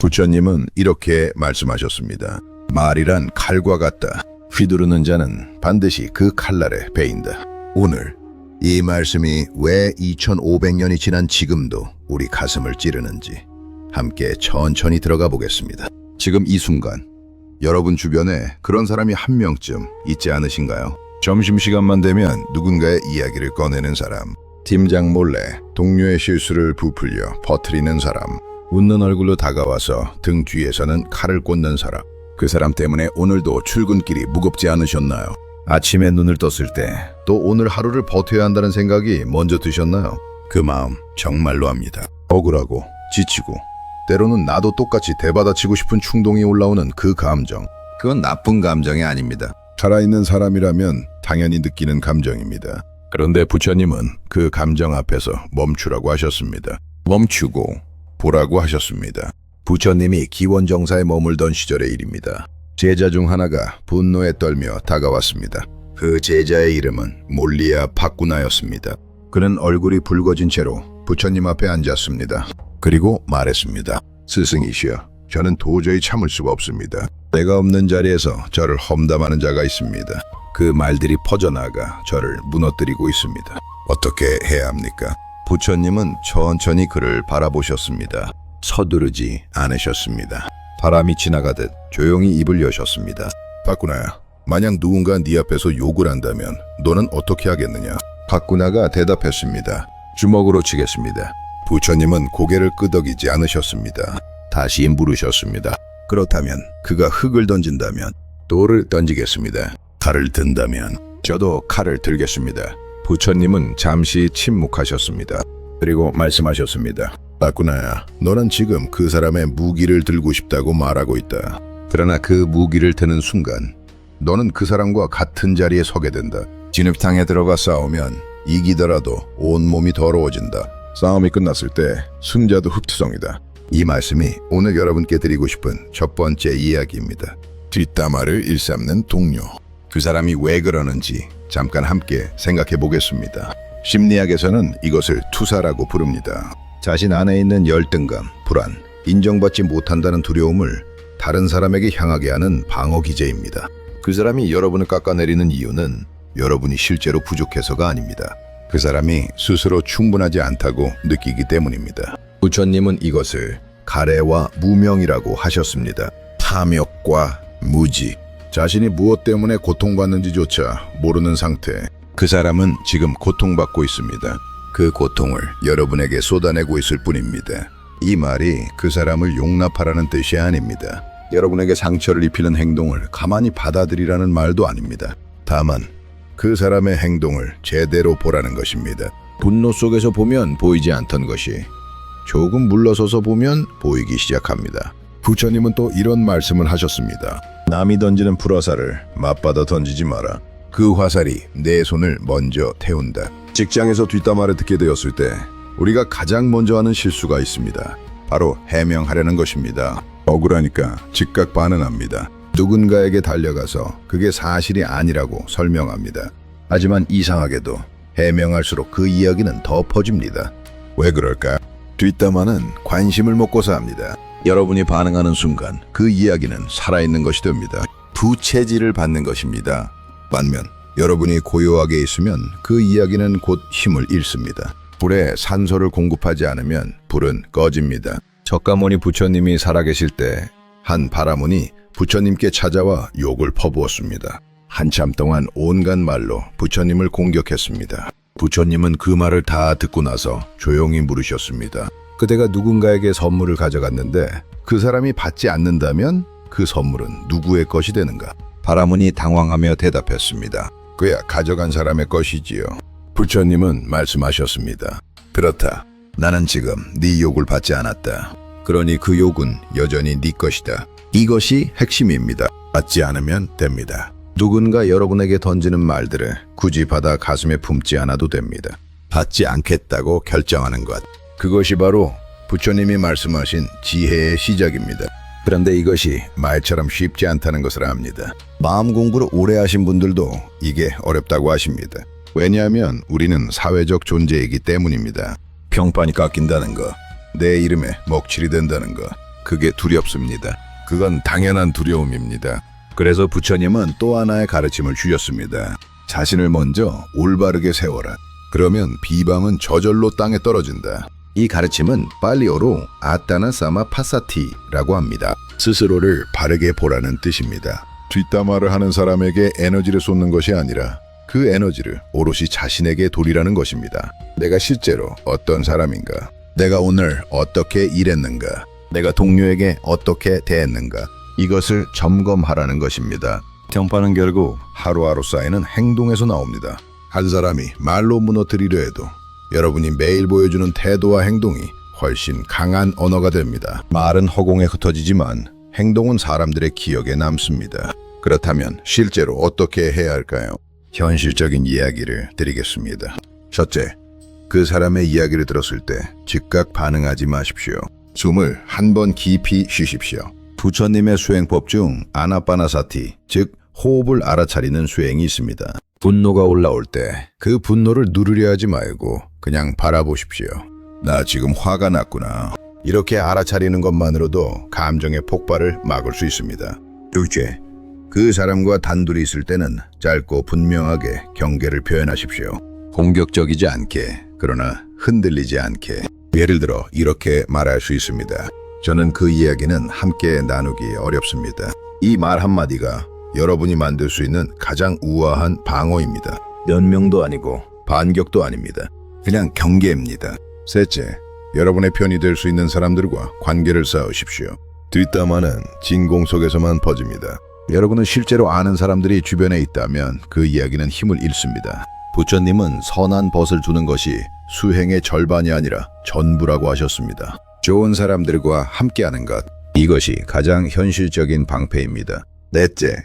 부처님은 이렇게 말씀하셨습니다. 말이란 칼과 같다. 휘두르는 자는 반드시 그 칼날에 베인다. 오늘 이 말씀이 왜 2500년이 지난 지금도 우리 가슴을 찌르는지 함께 천천히 들어가 보겠습니다. 지금 이 순간 여러분 주변에 그런 사람이 한 명쯤 있지 않으신가요? 점심시간만 되면 누군가의 이야기를 꺼내는 사람, 팀장 몰래 동료의 실수를 부풀려 퍼뜨리는 사람, 웃는 얼굴로 다가와서 등 뒤에서는 칼을 꽂는 사람. 그 사람 때문에 오늘도 출근길이 무겁지 않으셨나요? 아침에 눈을 떴을 때 또 오늘 하루를 버텨야 한다는 생각이 먼저 드셨나요? 그 마음 정말로 압니다. 억울하고 지치고 때로는 나도 똑같이 대받아치고 싶은 충동이 올라오는 그 감정. 그건 나쁜 감정이 아닙니다. 살아있는 사람이라면 당연히 느끼는 감정입니다. 그런데 부처님은 그 감정 앞에서 멈추라고 하셨습니다. 멈추고 보라고 하셨습니다. 부처님이 기원정사에 머물던 시절의 일입니다. 제자 중 하나가 분노에 떨며 다가왔습니다. 그 제자의 이름은 몰리아 파꾸나였습니다. 그는 얼굴이 붉어진 채로 부처님 앞에 앉았습니다. 그리고 말했습니다. 스승이시여, 저는 도저히 참을 수가 없습니다. 내가 없는 자리에서 저를 험담하는 자가 있습니다. 그 말들이 퍼져나가 저를 무너뜨리고 있습니다. 어떻게 해야 합니까? 부처님은 천천히 그를 바라보셨습니다. 서두르지 않으셨습니다. 바람이 지나가듯 조용히 입을 여셨습니다. 파꾸나야, 만약 누군가 네 앞에서 욕을 한다면 너는 어떻게 하겠느냐? 파꾸나가 대답했습니다. 주먹으로 치겠습니다. 부처님은 고개를 끄덕이지 않으셨습니다. 다시 물으셨습니다. 그렇다면 그가 흙을 던진다면? 돌을 던지겠습니다. 칼을 든다면? 저도 칼을 들겠습니다. 부처님은 잠시 침묵하셨습니다. 그리고 말씀하셨습니다. 파꾸나야, 너는 지금 그 사람의 무기를 들고 싶다고 말하고 있다. 그러나 그 무기를 드는 순간 너는 그 사람과 같은 자리에 서게 된다. 진흙탕에 들어가 싸우면 이기더라도 온몸이 더러워진다. 싸움이 끝났을 때 승자도 흙투성이다. 이 말씀이 오늘 여러분께 드리고 싶은 첫 번째 이야기입니다. 뒷담화를 일삼는 동료. 그 사람이 왜 그러는지 잠깐 함께 생각해 보겠습니다. 심리학에서는 이것을 투사라고 부릅니다. 자신 안에 있는 열등감, 불안, 인정받지 못한다는 두려움을 다른 사람에게 향하게 하는 방어 기제입니다. 그 사람이 여러분을 깎아내리는 이유는 여러분이 실제로 부족해서가 아닙니다. 그 사람이 스스로 충분하지 않다고 느끼기 때문입니다. 부처님은 이것을 가래와 무명이라고 하셨습니다. 탐욕과 무지, 자신이 무엇 때문에 고통받는지조차 모르는 상태. 그 사람은 지금 고통받고 있습니다. 그 고통을 여러분에게 쏟아내고 있을 뿐입니다. 이 말이 그 사람을 용납하라는 뜻이 아닙니다. 여러분에게 상처를 입히는 행동을 가만히 받아들이라는 말도 아닙니다. 다만 그 사람의 행동을 제대로 보라는 것입니다. 분노 속에서 보면 보이지 않던 것이 조금 물러서서 보면 보이기 시작합니다. 부처님은 또 이런 말씀을 하셨습니다. 남이 던지는 불화살을 맞받아 던지지 마라. 그 화살이 내 손을 먼저 태운다. 직장에서 뒷담화를 듣게 되었을 때 우리가 가장 먼저 하는 실수가 있습니다. 바로 해명하려는 것입니다. 억울하니까 즉각 반응합니다. 누군가에게 달려가서 그게 사실이 아니라고 설명합니다. 하지만 이상하게도 해명할수록 그 이야기는 더 퍼집니다. 왜 그럴까? 뒷담화는 관심을 먹고서 합니다. 여러분이 반응하는 순간 그 이야기는 살아있는 것이 됩니다. 부채질을 받는 것입니다. 반면 여러분이 고요하게 있으면 그 이야기는 곧 힘을 잃습니다. 불에 산소를 공급하지 않으면 불은 꺼집니다. 석가모니 부처님이 살아계실 때 한 바라문이 부처님께 찾아와 욕을 퍼부었습니다. 한참 동안 온갖 말로 부처님을 공격했습니다. 부처님은 그 말을 다 듣고 나서 조용히 물으셨습니다. 그대가 누군가에게 선물을 가져갔는데 그 사람이 받지 않는다면 그 선물은 누구의 것이 되는가? 바라문이 당황하며 대답했습니다. 그야 가져간 사람의 것이지요. 부처님은 말씀하셨습니다. 그렇다. 나는 지금 네 욕을 받지 않았다. 그러니 그 욕은 여전히 네 것이다. 이것이 핵심입니다. 받지 않으면 됩니다. 누군가 여러분에게 던지는 말들을 굳이 받아 가슴에 품지 않아도 됩니다. 받지 않겠다고 결정하는 것. 그것이 바로 부처님이 말씀하신 지혜의 시작입니다. 그런데 이것이 말처럼 쉽지 않다는 것을 압니다. 마음 공부를 오래 하신 분들도 이게 어렵다고 하십니다. 왜냐하면 우리는 사회적 존재이기 때문입니다. 평판이 깎인다는 거, 내 이름에 먹칠이 된다는 거, 그게 두렵습니다. 그건 당연한 두려움입니다. 그래서 부처님은 또 하나의 가르침을 주셨습니다. 자신을 먼저 올바르게 세워라. 그러면 비방은 저절로 땅에 떨어진다. 이 가르침은 팔리어로 아따나 사마 파사티라고 합니다. 스스로를 바르게 보라는 뜻입니다. 뒷담화를 하는 사람에게 에너지를 쏟는 것이 아니라 그 에너지를 오롯이 자신에게 돌리라는 것입니다. 내가 실제로 어떤 사람인가? 내가 오늘 어떻게 일했는가? 내가 동료에게 어떻게 대했는가? 이것을 점검하라는 것입니다. 평판은 결국 하루하루 쌓이는 행동에서 나옵니다. 한 사람이 말로 무너뜨리려 해도 여러분이 매일 보여주는 태도와 행동이 훨씬 강한 언어가 됩니다. 말은 허공에 흩어지지만 행동은 사람들의 기억에 남습니다. 그렇다면 실제로 어떻게 해야 할까요? 현실적인 이야기를 드리겠습니다. 첫째, 그 사람의 이야기를 들었을 때 즉각 반응하지 마십시오. 숨을 한 번 깊이 쉬십시오. 부처님의 수행법 중 아나파나사티, 즉 호흡을 알아차리는 수행이 있습니다. 분노가 올라올 때 그 분노를 누르려 하지 말고 그냥 바라보십시오. 나 지금 화가 났구나. 이렇게 알아차리는 것만으로도 감정의 폭발을 막을 수 있습니다. 둘째, 그 사람과 단둘이 있을 때는 짧고 분명하게 경계를 표현하십시오. 공격적이지 않게, 그러나 흔들리지 않게. 예를 들어 이렇게 말할 수 있습니다. 저는 그 이야기는 함께 나누기 어렵습니다. 이 말 한마디가 여러분이 만들 수 있는 가장 우아한 방어입니다. 변명도 아니고 반격도 아닙니다. 그냥 경계입니다. 셋째, 여러분의 편이 될 수 있는 사람들과 관계를 쌓으십시오. 뒷담화는 진공 속에서만 퍼집니다. 여러분은 실제로 아는 사람들이 주변에 있다면 그 이야기는 힘을 잃습니다. 부처님은 선한 벗을 두는 것이 수행의 절반이 아니라 전부라고 하셨습니다. 좋은 사람들과 함께하는 것, 이것이 가장 현실적인 방패입니다. 넷째,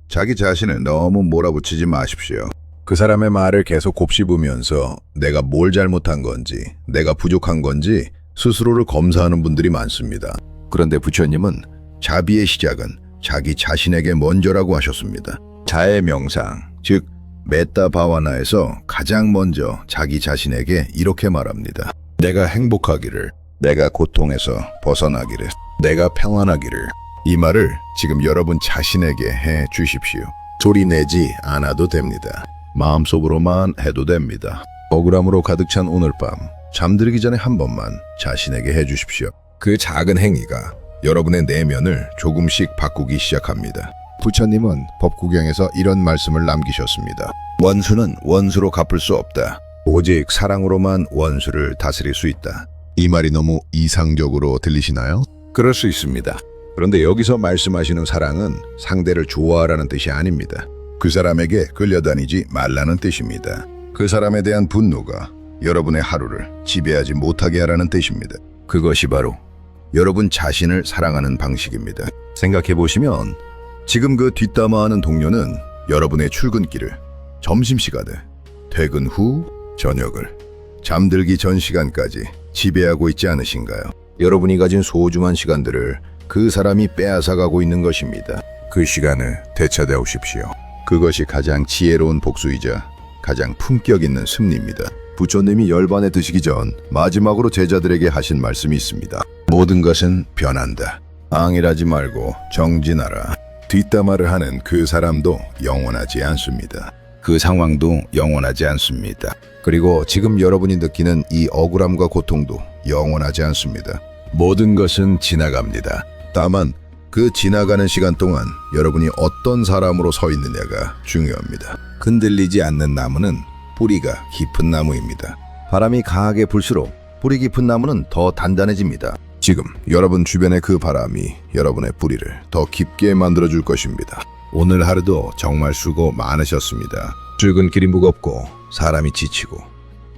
자기 자신을 너무 몰아붙이지 마십시오. 그 사람의 말을 계속 곱씹으면서 내가 뭘 잘못한 건지, 내가 부족한 건지 스스로를 검사하는 분들이 많습니다. 그런데 부처님은 자비의 시작은 자기 자신에게 먼저라고 하셨습니다. 자의 명상, 즉 메타 바와나에서 가장 먼저 자기 자신에게 이렇게 말합니다. 내가 행복하기를, 내가 고통에서 벗어나기를, 내가 평안하기를. 이 말을 지금 여러분 자신에게 해 주십시오. 소리 내지 않아도 됩니다. 마음속으로만 해도 됩니다. 억울함으로 가득 찬 오늘 밤, 잠들기 전에 한 번만 자신에게 해 주십시오. 그 작은 행위가 여러분의 내면을 조금씩 바꾸기 시작합니다. 부처님은 법구경에서 이런 말씀을 남기셨습니다. 원수는 원수로 갚을 수 없다. 오직 사랑으로만 원수를 다스릴 수 있다. 이 말이 너무 이상적으로 들리시나요? 그럴 수 있습니다. 그런데 여기서 말씀하시는 사랑은 상대를 좋아하라는 뜻이 아닙니다. 그 사람에게 끌려다니지 말라는 뜻입니다. 그 사람에 대한 분노가 여러분의 하루를 지배하지 못하게 하라는 뜻입니다. 그것이 바로 여러분 자신을 사랑하는 방식입니다. 생각해보시면 지금 그 뒷담화하는 동료는 여러분의 출근길을, 점심시간을, 퇴근 후 저녁을, 잠들기 전 시간까지 지배하고 있지 않으신가요? 여러분이 가진 소중한 시간들을 그 사람이 빼앗아가고 있는 것입니다. 그 시간을 되찾아오십시오. 그것이 가장 지혜로운 복수이자 가장 품격 있는 승리입니다. 부처님이 열반에 드시기 전 마지막으로 제자들에게 하신 말씀이 있습니다. 모든 것은 변한다. 앙일하지 말고 정진하라. 뒷담화를 하는 그 사람도 영원하지 않습니다. 그 상황도 영원하지 않습니다. 그리고 지금 여러분이 느끼는 이 억울함과 고통도 영원하지 않습니다. 모든 것은 지나갑니다. 다만 그 지나가는 시간 동안 여러분이 어떤 사람으로 서 있느냐가 중요합니다. 흔들리지 않는 나무는 뿌리가 깊은 나무입니다. 바람이 강하게 불수록 뿌리 깊은 나무는 더 단단해집니다. 지금 여러분 주변의 그 바람이 여러분의 뿌리를 더 깊게 만들어줄 것입니다. 오늘 하루도 정말 수고 많으셨습니다. 출근길이 무겁고 사람이 지치고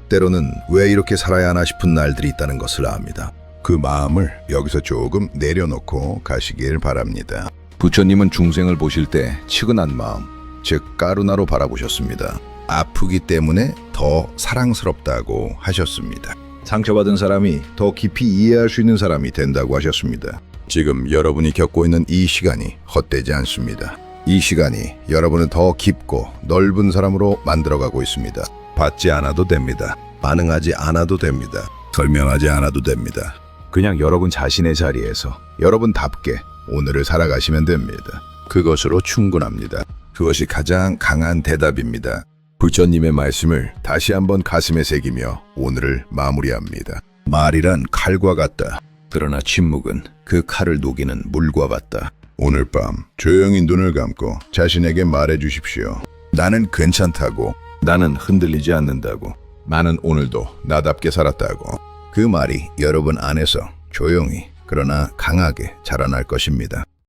때로는 왜 이렇게 살아야 하나 싶은 날들이 있다는 것을 압니다. 그 마음을 여기서 조금 내려놓고 가시길 바랍니다. 부처님은 중생을 보실 때 측은한 마음, 즉 까루나로 바라보셨습니다. 아프기 때문에 더 사랑스럽다고 하셨습니다. 상처받은 사람이 더 깊이 이해할 수 있는 사람이 된다고 하셨습니다. 지금 여러분이 겪고 있는 이 시간이 헛되지 않습니다. 이 시간이 여러분을 더 깊고 넓은 사람으로 만들어가고 있습니다. 받지 않아도 됩니다. 반응하지 않아도 됩니다. 설명하지 않아도 됩니다. 그냥 여러분 자신의 자리에서 여러분답게 오늘을 살아가시면 됩니다. 그것으로 충분합니다. 그것이 가장 강한 대답입니다. 부처님의 말씀을 다시 한번 가슴에 새기며 오늘을 마무리합니다. 말이란 칼과 같다. 그러나 침묵은 그 칼을 녹이는 물과 같다. 오늘 밤 조용히 눈을 감고 자신에게 말해 주십시오. 나는 괜찮다고, 나는 흔들리지 않는다고, 나는 오늘도 나답게 살았다고. 그 말이 여러분 안에서 조용히 그러나 강하게 자라날 것입니다.